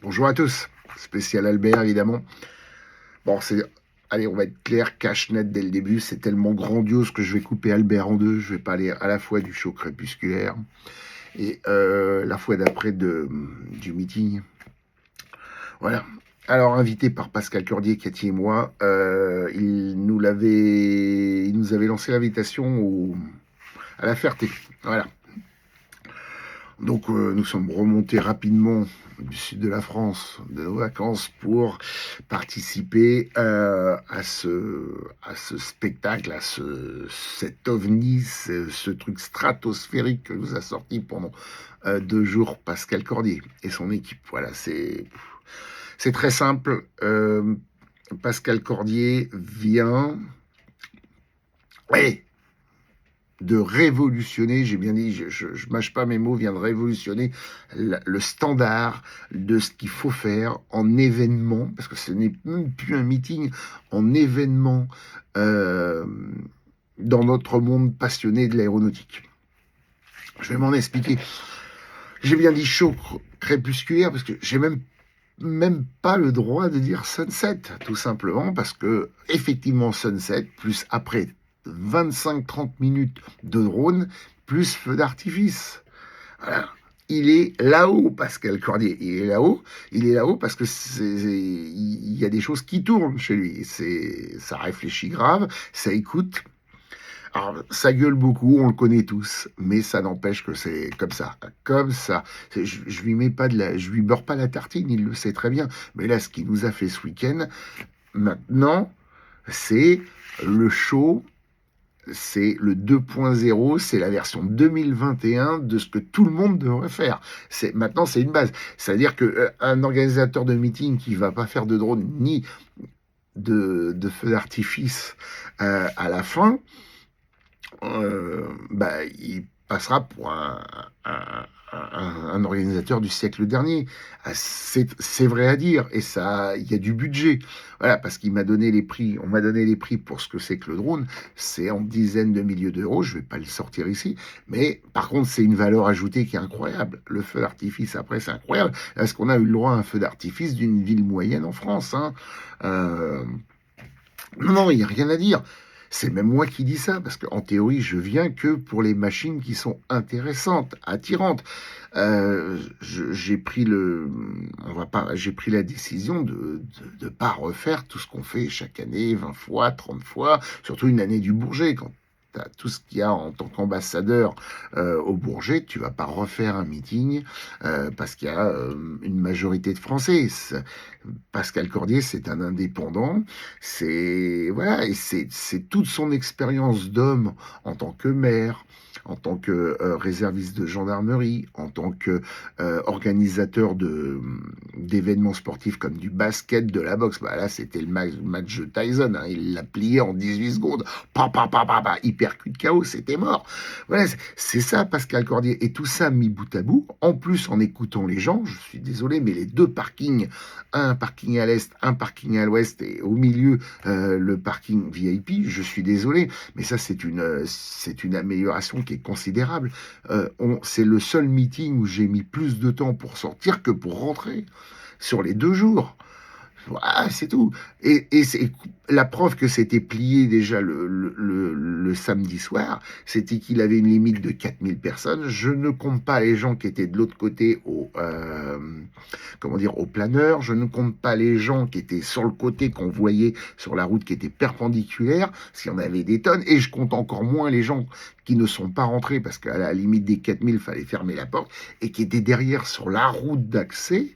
Bonjour à tous, spécial Albert évidemment. Bon, allez, on va être clair, cash net dès le début, c'est tellement grandiose que je vais couper Albert en deux. Je vais parler à la fois du show crépusculaire et la fois d'après du meeting. Voilà. Alors, invité par Pascal Cordier, Cathy et moi, il nous avait lancé l'invitation à la Ferté. Voilà. Donc nous sommes remontés rapidement du sud de la France, de nos vacances, pour participer à ce spectacle, cet ovni, ce truc stratosphérique que nous a sorti pendant 2 jours Pascal Cordier et son équipe. Voilà, c'est très simple. Pascal Cordier vient... Ouais, de révolutionner, j'ai bien dit, je mâche pas mes mots, vient de révolutionner le standard de ce qu'il faut faire en événement, parce que ce n'est même plus un meeting, en événement euh, dans notre monde passionné de l'aéronautique. Je vais m'en expliquer. J'ai bien dit show crépusculaire, parce que j'ai même pas le droit de dire sunset, tout simplement parce que effectivement sunset, plus après 25-30 minutes de drone, plus feu d'artifice. Voilà. Il est là-haut, Pascal Cordier. Il est là-haut parce que il y a des choses qui tournent chez lui. Ça réfléchit grave, ça écoute. Alors, ça gueule beaucoup, on le connaît tous, mais ça n'empêche que c'est comme ça. Comme ça. Je lui mets pas je lui beurre pas la tartine, il le sait très bien. Mais là, ce qu'il nous a fait ce week-end, maintenant, c'est le show, c'est le 2.0, c'est la version 2021 de ce que tout le monde devrait faire. Maintenant, c'est une base. C'est-à-dire qu'un organisateur de meeting qui va pas faire de drone ni de feu d'artifice à la fin, il passera pour un organisateur du siècle dernier. C'est vrai à dire, et ça, il y a du budget. Voilà, parce qu'il m'a donné les prix, on m'a donné les prix pour ce que c'est que le drone, c'est en dizaines de milliers d'euros, je vais pas le sortir ici, mais par contre, c'est une valeur ajoutée qui est incroyable. Le feu d'artifice, après, c'est incroyable. Est-ce qu'on a eu le droit à un feu d'artifice d'une ville moyenne en France, hein non, il n'y a rien à dire. C'est même moi qui dis ça, parce qu'en théorie, je viens que pour les machines qui sont intéressantes, attirantes. J'ai pris j'ai pris la décision de pas refaire tout ce qu'on fait chaque année, 20 fois, 30 fois, surtout une année du Bourget, quand t'as tout ce qu'il y a en tant qu'ambassadeur au Bourget, tu vas pas refaire un meeting parce qu'il y a une majorité de Français. Pascal Cordier, c'est un indépendant, voilà, et c'est toute son expérience d'homme en tant que maire, en tant que réserviste de gendarmerie, en tant que organisateur d'événements sportifs comme du basket, de la boxe. Bah là, c'était le match de Tyson, hein, il l'a plié en 18 secondes, hypercute KO, c'était mort. Voilà, c'est ça Pascal Cordier, et tout ça mis bout à bout, en plus en écoutant les gens, je suis désolé, mais les deux parkings, un parking à l'est, un parking à l'ouest, et au milieu le parking VIP, je suis désolé, mais ça c'est une amélioration qui est considérable. C'est le seul meeting où j'ai mis plus de temps pour sortir que pour rentrer sur les 2 jours. Voilà, c'est tout. Et c'est la preuve que c'était plié déjà le samedi soir, c'était qu'il avait une limite de 4000 personnes. Je ne compte pas les gens qui étaient de l'autre côté comment dire, au planeur. Je ne compte pas les gens qui étaient sur le côté qu'on voyait sur la route qui était perpendiculaire, s'il y en avait des tonnes. Et je compte encore moins les gens qui ne sont pas rentrés parce qu'à la limite des 4000, il fallait fermer la porte et qui étaient derrière sur la route d'accès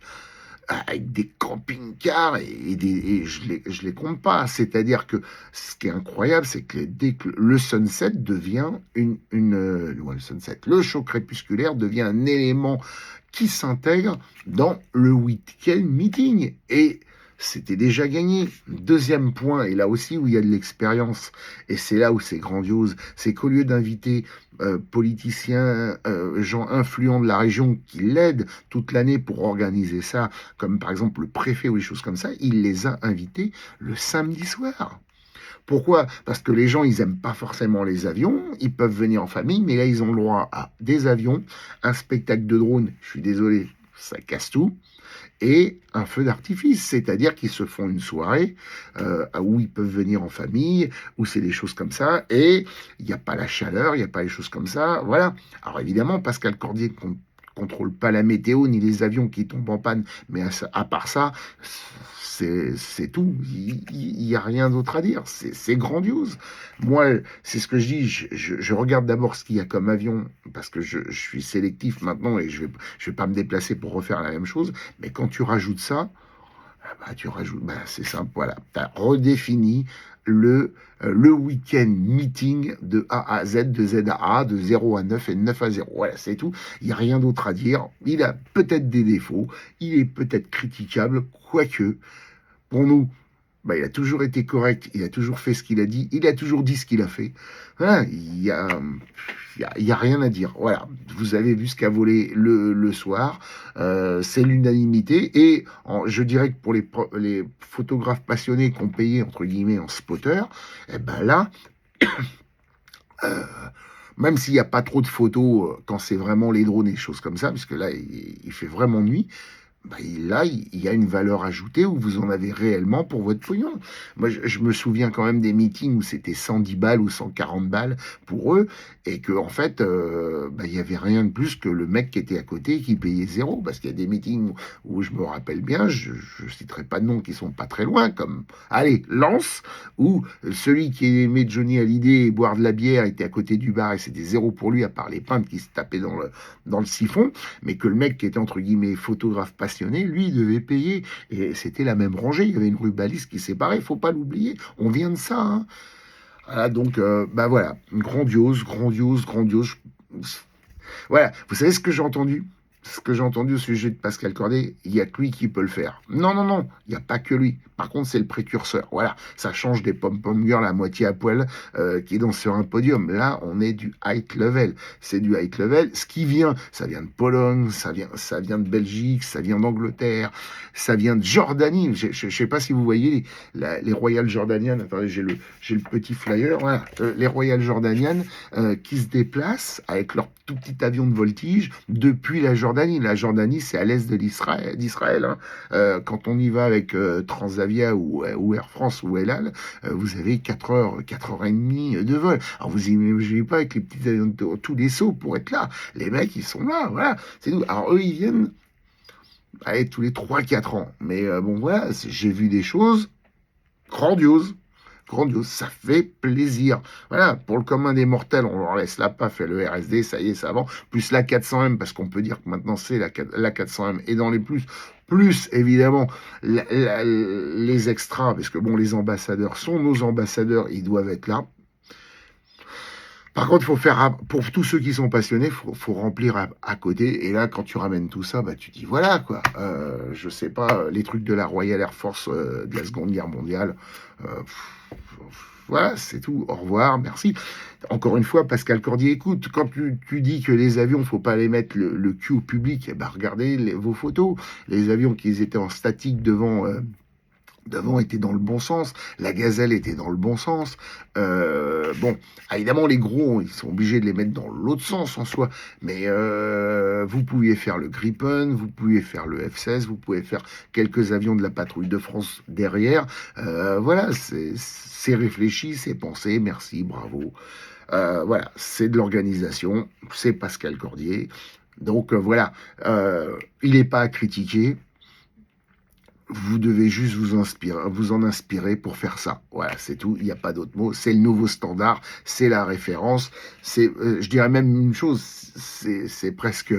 avec des camping-cars et je les compte pas. C'est-à-dire que ce qui est incroyable, c'est que dès que le sunset devient le sunset, le show crépusculaire devient un élément qui s'intègre dans le week-end meeting. Et c'était déjà gagné. Deuxième point, et là aussi où il y a de l'expérience, et c'est là où c'est grandiose, c'est qu'au lieu d'inviter politiciens, gens influents de la région qui l'aident toute l'année pour organiser ça, comme par exemple le préfet ou des choses comme ça, il les a invités le samedi soir. Pourquoi? Parce que les gens, ils aiment pas forcément les avions, ils peuvent venir en famille, mais là, ils ont le droit à des avions, un spectacle de drone, je suis désolé, ça casse tout, et un feu d'artifice, c'est-à-dire qu'ils se font une soirée où ils peuvent venir en famille, où c'est des choses comme ça, et il n'y a pas la chaleur, il n'y a pas les choses comme ça, voilà. Alors évidemment, Pascal Cordier ne contrôle pas la météo ni les avions qui tombent en panne, mais à part ça, c'est tout. Il n'y a rien d'autre à dire. C'est grandiose. Moi, c'est ce que je dis. Je regarde d'abord ce qu'il y a comme avion, parce que je suis sélectif maintenant et je vais pas me déplacer pour refaire la même chose. Mais quand tu rajoutes ça, tu rajoutes, c'est simple, voilà. Tu as redéfini le week-end meeting de A à Z, de Z à A, de 0 à 9 et de 9 à 0. Voilà, c'est tout. Il n'y a rien d'autre à dire. Il a peut-être des défauts. Il est peut-être critiquable, quoique, pour nous, il a toujours été correct, il a toujours fait ce qu'il a dit, il a toujours dit ce qu'il a fait. Voilà, il y a rien à dire. Voilà, vous avez vu ce qu'a volé le soir, c'est l'unanimité. Et je dirais que pour les photographes passionnés qui ont payé, entre guillemets, en spotter, eh ben là, euh, même s'il n'y a pas trop de photos quand c'est vraiment les drones et des choses comme ça, parce que là, il fait vraiment nuit, là, il y a une valeur ajoutée où vous en avez réellement pour votre pognon. Moi, je me souviens quand même des meetings où c'était 110 balles ou 140 balles pour eux, et que en fait, il y avait rien de plus que le mec qui était à côté qui payait zéro, parce qu'il y a des meetings où je me rappelle bien, je citerai pas de noms qui sont pas très loin, comme, allez, Lance, où celui qui aimait Johnny Hallyday et boire de la bière était à côté du bar et c'était zéro pour lui, à part les pintes qui se tapaient dans le siphon, mais que le mec qui était entre guillemets photographe passionné, lui, il devait payer. Et c'était la même rangée, il y avait une rue Balise qui séparait, il faut pas l'oublier. On vient de ça. Hein. Voilà, donc, voilà, grandiose, grandiose, grandiose. Voilà, vous savez ce que j'ai entendu? Ce que j'ai entendu au sujet de Pascal Cordet, il n'y a que lui qui peut le faire. Non, non, non, il n'y a pas que lui. Par contre, c'est le précurseur. Voilà, ça change des pom-pom girls à moitié à poil qui dansent sur un podium. Là, on est du high level. C'est du high level. Ce qui vient, ça vient de Pologne, ça vient de Belgique, ça vient d'Angleterre, ça vient de Jordanie. Je ne sais pas si vous voyez les Royales Jordaniennes. Attendez, j'ai le petit flyer. Voilà, les Royales Jordaniennes qui se déplacent avec leur tout petit avion de voltige depuis la Jordanie. La Jordanie, c'est à l'est d'Israël. Hein. Quand on y va avec Transavia ou Air France ou El Al, vous avez 4 heures, 4h30 de vol. Alors vous imaginez pas avec les petits avions de tous les sauts pour être là. Les mecs, ils sont là, voilà. C'est tout. Alors eux, ils viennent tous les 3-4 ans. Mais bon, voilà, j'ai vu des choses grandioses. Grandiose, ça fait plaisir. Voilà, pour le commun des mortels, on leur laisse la PAF et le RSD, ça y est, ça avance. Plus la 400M, parce qu'on peut dire que maintenant c'est la 400M, et dans les plus évidemment les extras, parce que bon, les ambassadeurs sont nos ambassadeurs, ils doivent être là. Par contre, faut faire pour tous ceux qui sont passionnés, faut remplir à côté. Et là, quand tu ramènes tout ça, tu dis voilà quoi. Je sais pas, les trucs de la Royal Air Force de la Seconde Guerre mondiale. Voilà, c'est tout. Au revoir, merci. Encore une fois, Pascal Cordier, écoute, quand tu dis que les avions, faut pas les mettre le cul au public, regardez vos photos. Les avions qui étaient en statique devant était dans le bon sens, la gazelle était dans le bon sens. Évidemment, les gros, ils sont obligés de les mettre dans l'autre sens en soi. Mais vous pouviez faire le Gripen, vous pouviez faire le F-16, vous pouvez faire quelques avions de la patrouille de France derrière. Voilà, c'est réfléchi, c'est pensé, merci, bravo. Voilà, c'est de l'organisation, c'est Pascal Cordier. Donc voilà, il n'est pas à critiquer. Vous devez juste vous en inspirer pour faire ça. Voilà, c'est tout. Il n'y a pas d'autre mot. C'est le nouveau standard. C'est la référence. Je dirais même une chose. C'est presque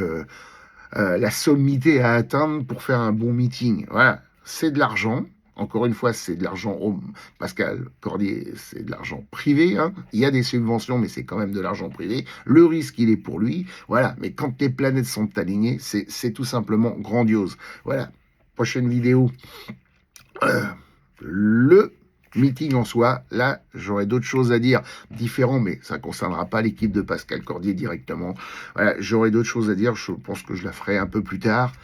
la sommité à atteindre pour faire un bon meeting. Voilà, c'est de l'argent. Encore une fois, c'est de l'argent. Pascal Cordier, c'est de l'argent privé. Hein. Il y a des subventions, mais c'est quand même de l'argent privé. Le risque, il est pour lui. Voilà. Mais quand les planètes sont alignées, c'est tout simplement grandiose. Voilà. Prochaine vidéo, le meeting en soi. Là, j'aurai d'autres choses à dire différents, mais ça ne concernera pas l'équipe de Pascal Cordier directement. Voilà, j'aurai d'autres choses à dire. Je pense que je la ferai un peu plus tard.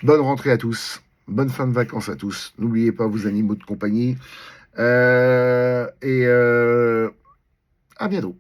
Bonne rentrée à tous. Bonne fin de vacances à tous. N'oubliez pas vos animaux de compagnie. À bientôt.